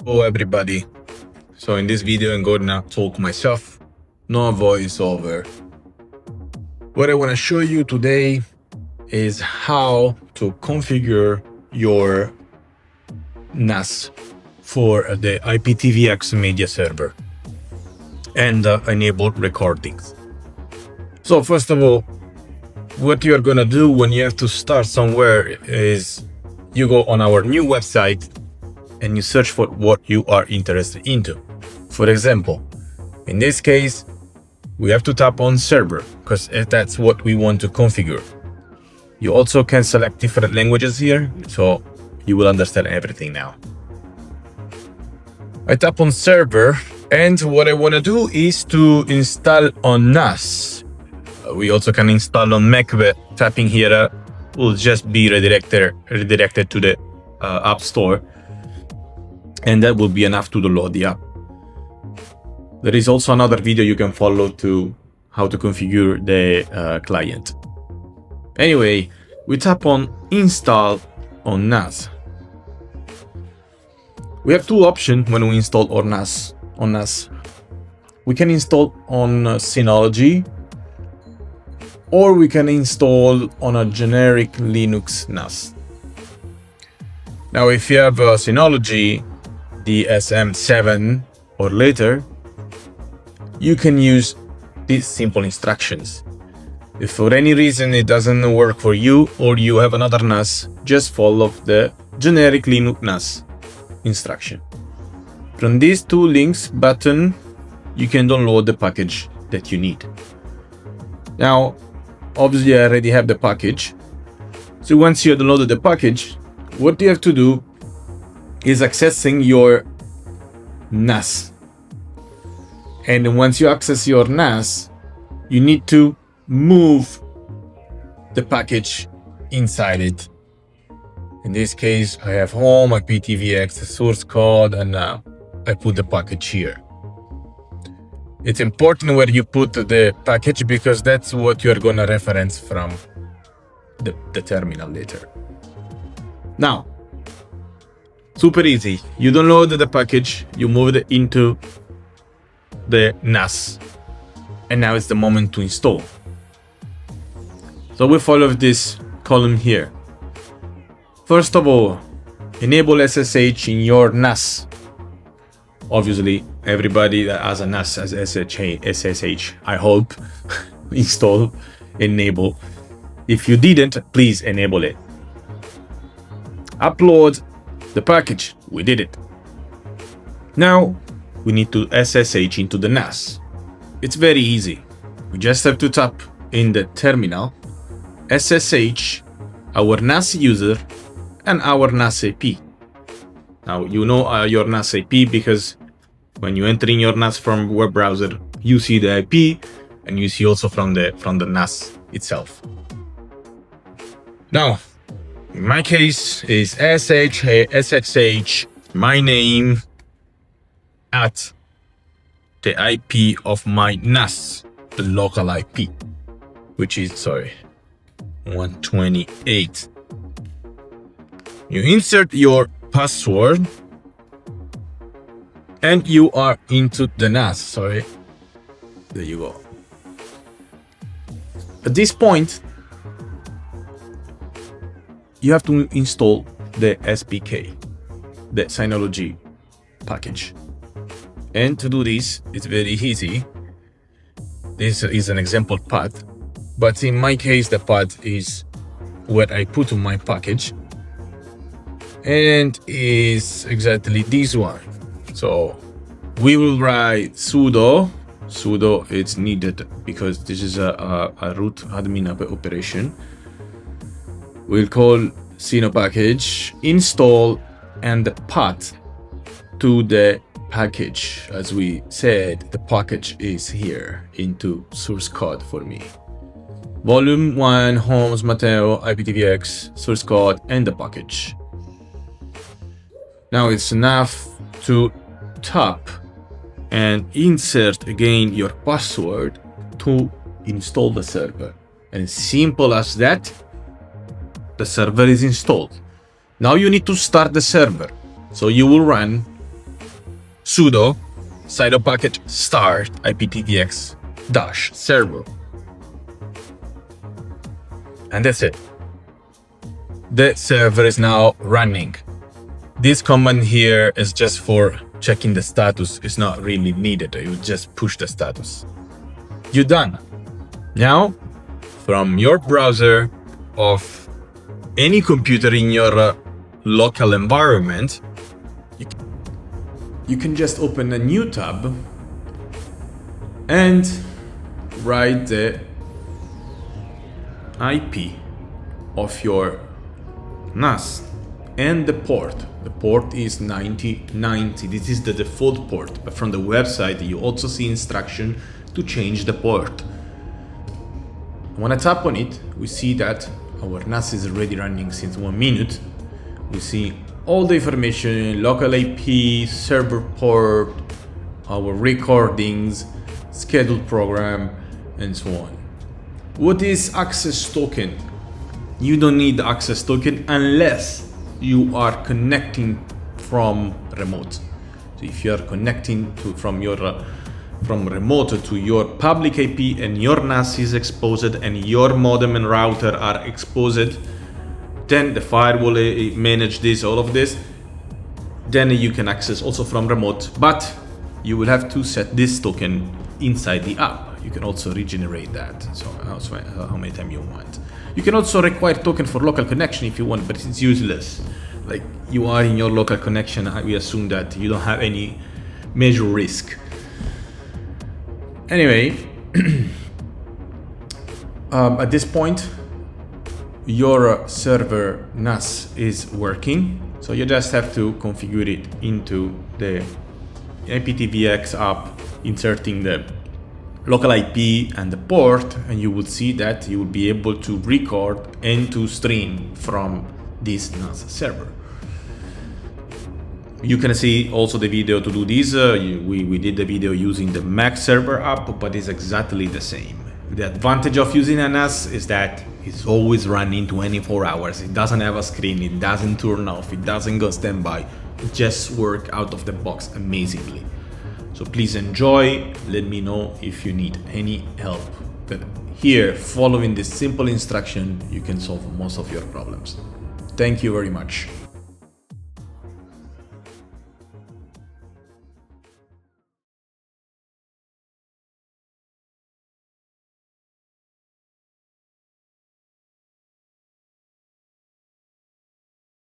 Hello everybody. So in this video I'm gonna talk myself, no voiceover. What I want to show you today is how to configure your NAS for the IPTVX media server and enable recordings. So first of all, what you're gonna do when you have to start somewhere is you go on our new website and you search for what you are interested into. For example, in this case, we have to tap on server because that's what we want to configure. You also can select different languages here, so you will understand everything now. I tap on server, and what I want to do is to install on NAS. We also can install on Mac, but tapping here will just be redirected to the App Store. And that will be enough to download the app. There is also another video you can follow to how to configure the client. Anyway, we tap on install on NAS. We have two options when we install on NAS. We can install on Synology, or we can install on a generic Linux NAS. Now, if you have Synology, the SM7 or later, you can use these simple instructions. If for any reason it doesn't work for you or you have another NAS, just follow the generic Linux NAS instruction. From these two links button, you can download the package that you need. Now, obviously I already have the package. So once you downloaded the package, what you have to do is accessing your NAS. And once you access your NAS, you need to move the package inside it. In this case, I have home, IPTVX, the source code, and I put the package here. It's important where you put the package because that's what you're gonna reference from the terminal later. Now, super easy. You download the package, you move it into the NAS, and now it's the moment to install. So we follow this column here. First of all, enable SSH in your NAS. Obviously, everybody that has a NAS has SSH, I hope, install, enable. If you didn't, please enable it. Upload the package. We did it. Now we need to SSH into the NAS. It's very easy. We just have to tap in the terminal, SSH our NAS user and our NAS IP. Now you know your NAS IP because when you enter in your NAS from web browser, you see the IP and you see also from the NAS itself. Now, in my case is SSH my name at the IP of my NAS, the local IP, which is 128. You insert your password and you are into the NAS. There you go. At this point, you have to install the SPK, the Synology package. And to do this, it's very easy. This is an example path, but in my case, the path is what I put on my package, and is exactly this one. So we will write sudo. Sudo it's needed because this is a root admin operation. We'll call Syno package install and the path to the package. As we said, the package is here into source code for me. Volume 1, homes, Matteo, IPTVX, source code, and the package. Now it's enough to tap and insert again your password to install the server. And simple as that, the server is installed. Now you need to start the server. So you will run sudo sudo package start IPTVX dash server. And that's it. The server is now running. This command here is just for checking the status. It's not really needed. You just push the status. You're done. Now, from your browser of any computer in your local environment, you can just open a new tab and write the IP of your NAS and the port. The port is 9090. This is the default port, but from the website you also see instruction to change the port. When I tap on it, we see that our NAS is already running since 1 minute. We see all the information, local IP, server port, our recordings, scheduled program, and so on. What is access token? You don't need the access token unless you are connecting from remote. So if you are connecting from remote to your public IP and your NAS is exposed and your modem and router are exposed, then the firewall manage this, all of this. Then you can access also from remote, but you will have to set this token inside the app. You can also regenerate that, so how many times you want. You can also require token for local connection if you want, but it's useless. Like, you are in your local connection, we assume that you don't have any major risk. Anyway, at this point, your server NAS is working, so you just have to configure it into the IPTVX app, inserting the local IP and the port, and you will see that you will be able to record and to stream from this NAS server. You can see also the video to do this. We did the video using the Mac server app, but it's exactly the same. The advantage of using a NAS is that it's always running 24 hours. It doesn't have a screen, it doesn't turn off, it doesn't go standby. It just works out of the box amazingly. So please enjoy, let me know if you need any help. But here, following this simple instruction, you can solve most of your problems. Thank you very much.